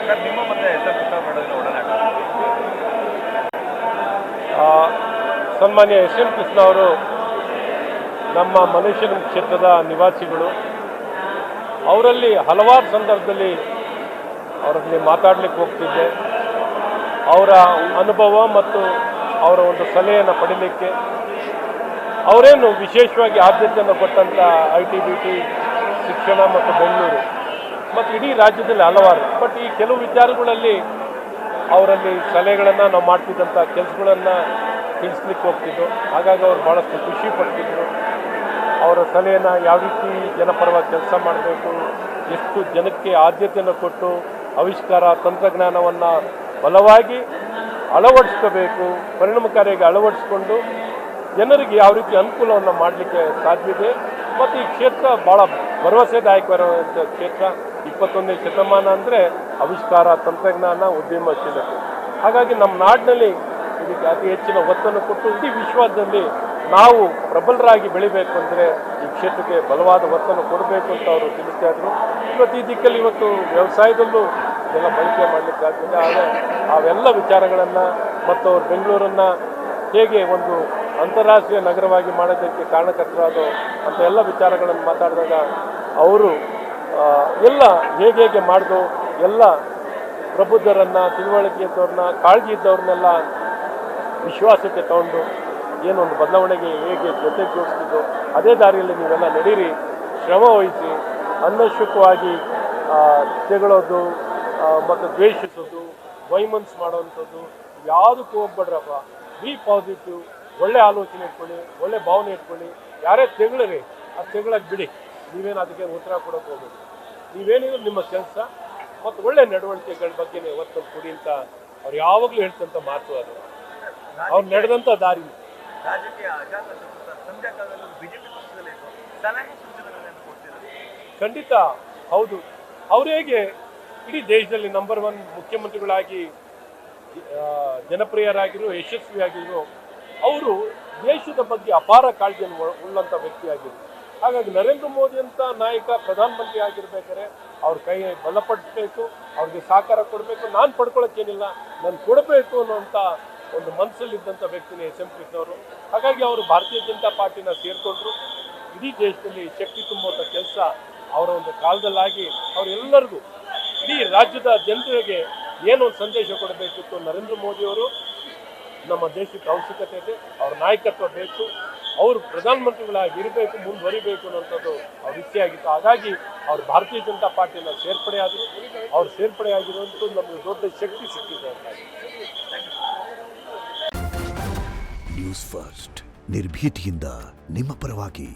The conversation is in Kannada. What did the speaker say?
ಸರ್ ನಿಮ್ಮ ಮತ್ತೆ ಎಸ್ ಎಂ ಕೃಷ್ಣ ಮಾಡೋದಿನ ಒಡನಾಟ? ಸನ್ಮಾನ್ಯ ಎಸ್ ಎಂ ಕೃಷ್ಣ ಅವರು ನಮ್ಮ ಮನುಷ್ಯನ ಕ್ಷೇತ್ರದ ನಿವಾಸಿಗಳು. ಅವರಲ್ಲಿ ಹಲವಾರು ಸಂದರ್ಭದಲ್ಲಿ ಅವರಲ್ಲಿ ಮಾತಾಡಲಿಕ್ಕೆ ಹೋಗ್ತಿದ್ದೆ. ಅವರ ಅನುಭವ ಮತ್ತು ಅವರ ಒಂದು ಸಲಹೆಯನ್ನು ಪಡೀಲಿಕ್ಕೆ ಅವರೇನು ವಿಶೇಷವಾಗಿ ಆದ್ಯತೆಯನ್ನು ಕೊಟ್ಟಂಥ ITBT ಶಿಕ್ಷಣ ಮತ್ತು ಬೆಂಗಳೂರು ಮತ್ತು ಇಡೀ ರಾಜ್ಯದಲ್ಲಿ ಹಲವಾರು. ಬಟ್ ಈ ಕೆಲವು ವಿಚಾರಗಳಲ್ಲಿ ಅವರಲ್ಲಿ ಸಲಹೆಗಳನ್ನು ನಾವು ಮಾಡ್ತಿದ್ದಂಥ ಕೆಲಸಗಳನ್ನು ತಿಳಿಸ್ಲಿಕ್ಕೆ ಹೋಗ್ತಿದ್ದು. ಹಾಗಾಗಿ ಅವರು ಭಾಳಷ್ಟು ಖುಷಿ ಪಡ್ತಿದ್ರು. ಅವರ ಸಲಹೆಯನ್ನು ಯಾವ ರೀತಿ ಜನಪರವಾಗಿ ಕೆಲಸ ಮಾಡಬೇಕು, ಎಷ್ಟು ಜನಕ್ಕೆ ಆದ್ಯತೆಯನ್ನು ಕೊಟ್ಟು ಆವಿಷ್ಕಾರ ತಂತ್ರಜ್ಞಾನವನ್ನು ಬಲವಾಗಿ ಅಳವಡಿಸ್ಕೋಬೇಕು, ಪರಿಣಾಮಕಾರಿಯಾಗಿ ಅಳವಡಿಸ್ಕೊಂಡು ಜನರಿಗೆ ಯಾವ ರೀತಿ ಅನುಕೂಲವನ್ನು ಮಾಡಲಿಕ್ಕೆ ಸಾಧ್ಯತೆ. ಮತ್ತು ಈ ಕ್ಷೇತ್ರ ಭಾಳ ಭರವಸೆದಾಯಕವಾಗಿರುವಂಥ ಕ್ಷೇತ್ರ. 21ನೇ ಶತಮಾನ ಅಂದರೆ ಆವಿಷ್ಕಾರ, ತಂತ್ರಜ್ಞಾನ, ಉದ್ಯಮಶೀಲತೆ. ಹಾಗಾಗಿ ನಮ್ಮ ನಾಡಿನಲ್ಲಿ ಇದಕ್ಕೆ ಅತಿ ಹೆಚ್ಚಿನ ಒತ್ತನ್ನು ಕೊಟ್ಟು ಇಡೀ ವಿಶ್ವದಲ್ಲಿ ನಾವು ಪ್ರಬಲರಾಗಿ ಬೆಳಿಬೇಕು ಅಂದರೆ ಈ ಕ್ಷೇತ್ರಕ್ಕೆ ಬಲವಾದ ಒತ್ತನ್ನು ಕೊಡಬೇಕು ಅಂತ ಅವರು ತಿಳಿಸ್ತಾ ಇದ್ರು. ಇವತ್ತು ಈ ದಿಕ್ಕಲ್ಲಿ ಇವತ್ತು ವ್ಯವಸಾಯದಲ್ಲೂ ಇದೆಲ್ಲ ಬಳಕೆ ಮಾಡಲಿಕ್ಕೆ ಆಗ್ತದೆ. ಆದರೆ ಅವೆಲ್ಲ ವಿಚಾರಗಳನ್ನು ಮತ್ತು ಅವರು ಬೆಂಗಳೂರನ್ನು ಹೇಗೆ ಒಂದು ಅಂತಾರಾಷ್ಟ್ರೀಯ ನಗರವಾಗಿ ಮಾಡೋದಕ್ಕೆ ಕಾರಣಕರ್ತರಾದ ಅಂತ ಎಲ್ಲ ವಿಚಾರಗಳನ್ನು ಮಾತಾಡಿದಾಗ ಅವರು ಎಲ್ಲ ಹೇಗೆ ಮಾಡಿದು ಎಲ್ಲ ಪ್ರಬುದ್ಧರನ್ನು, ತಿಳುವಳಿಕೆ ಇದ್ದವ್ರನ್ನ, ಕಾಳಜಿ ಇದ್ದವ್ರನ್ನೆಲ್ಲ ವಿಶ್ವಾಸಕ್ಕೆ ತಗೊಂಡು ಏನೊಂದು ಬದಲಾವಣೆಗೆ ಹೇಗೆ ಜೊತೆ ಜೋಡಿಸ್ತಿದ್ದು ಅದೇ ದಾರಿಯಲ್ಲಿ ನೀವೆಲ್ಲ ನಡೀರಿ, ಶ್ರಮ ವಹಿಸಿ, ಅನವಶ್ಯಕವಾಗಿ ತೆಗಳೋದು ಮತ್ತು ದ್ವೇಷಿಸೋದು, ವೈಮನ್ಸ್ ಮಾಡೋವಂಥದ್ದು ಯಾವುದಕ್ಕೂ ಹೋಗ್ಬೇಡ್ರಪ್ಪ. ಬಿ ಪಾಸಿಟಿವ್, ಒಳ್ಳೆ ಆಲೋಚನೆ ಇಟ್ಕೊಳ್ಳಿ, ಒಳ್ಳೆ ಭಾವನೆ ಇಟ್ಕೊಳ್ಳಿ. ಯಾರೇ ತೆಗಳರಿ ಅದು ತೆಗಳಕ್ಕೆ ಬಿಡಿ, ನೀವೇನು ಅದಕ್ಕೆ ಉತ್ತರ ಕೊಡೋಕೆ ಹೋಗ್ಬೇಕು. ನೀವೇನಿದ್ರು ನಿಮ್ಮ ಕೆಲಸ ಮತ್ತು ಒಳ್ಳೆ ನಡವಳಿಕೆಗಳ ಬಗ್ಗೆನೇ ಒತ್ತು ಕೊಡಿ ಅಂತ ಅವ್ರು ಯಾವಾಗಲೂ ಹೇಳ್ತಂಥ ಮಾತು. ಅದು ಅವ್ರು ನಡೆದಂಥ ದಾರಿ. ಖಂಡಿತ ಹೌದು. ಅವ್ರು ಹೇಗೆ ಇಡೀ ದೇಶದಲ್ಲಿ ನಂಬರ್ 1 ಮುಖ್ಯಮಂತ್ರಿಗಳಾಗಿ ಜನಪ್ರಿಯರಾಗಿರೋ, ಯಶಸ್ವಿಯಾಗಿರೋ, ಅವರು ದೇಶದ ಬಗ್ಗೆ ಅಪಾರ ಕಾಳಜಿಯನ್ನು ಉಳ್ಳಂಥ ವ್ಯಕ್ತಿಯಾಗಿದ್ರು. ಹಾಗಾಗಿ ನರೇಂದ್ರ ಮೋದಿ ಅಂತ ನಾಯಕ ಪ್ರಧಾನಮಂತ್ರಿ ಆಗಿರ್ಬೇಕಾದ್ರೆ ಅವ್ರ ಕೈ ಬಲಪಡಿಸಬೇಕು, ಅವ್ರಿಗೆ ಸಹಕಾರ ಕೊಡಬೇಕು. ನಾನು ಪಡ್ಕೊಳ್ಳೋಕ್ಕೇನಿಲ್ಲ, ನಾನು ಕೊಡಬೇಕು ಅನ್ನೋಂಥ ಒಂದು ಮನಸ್ಸಲ್ಲಿದ್ದಂಥ ವ್ಯಕ್ತಿನೇ ಎಸ್ ಎಂ ಕೃಷ್ಣ ಅವರು. ಹಾಗಾಗಿ ಅವರು ಭಾರತೀಯ ಜನತಾ ಪಾರ್ಟಿನ ಸೇರಿಕೊಂಡ್ರು. ಇಡೀ ದೇಶದಲ್ಲಿ ಶಕ್ತಿ ತುಂಬುವಂಥ ಕೆಲಸ ಅವರ ಒಂದು ಕಾಲದಲ್ಲಾಗಿ ಅವರೆಲ್ಲರಿಗೂ ಇಡೀ ರಾಜ್ಯದ ಜನತೆಗೆ ಏನೊಂದು ಸಂದೇಶ ಕೊಡಬೇಕಿತ್ತು. ನರೇಂದ್ರ ಮೋದಿಯವರು ನಮ್ಮ ದೇಶಕ್ಕೆ ಅವಶ್ಯಕತೆ ಇದೆ, ಅವ್ರ ನಾಯಕತ್ವ ಬೇಕು, ಅವರು ಪ್ರಧಾನಮಂತ್ರಿಗಳಾಗಿ ಇರಬೇಕು, ಮುಂದುವರಿಬೇಕು ಅನ್ನೋಂಥದ್ದು ಅವ್ರ ಇಚ್ಛೆ ಆಗಿತ್ತು. ಹಾಗಾಗಿ ಅವ್ರು ಭಾರತೀಯ ಜನತಾ ಪಾರ್ಟಿನ ಸೇರ್ಪಡೆ ಆದರು. ಅವ್ರು ಸೇರ್ಪಡೆ ಆಗಿರುವಂಥದ್ದು ನಮಗೆ ದೊಡ್ಡ ಶಕ್ತಿ ಸಿಕ್ಕಿದೆ ಅಂತ. ನ್ಯೂಸ್ ಫಸ್ಟ್ ನಿರ್ಭೀತಿಯಿಂದ ನಿಮ್ಮ ಪರವಾಗಿ.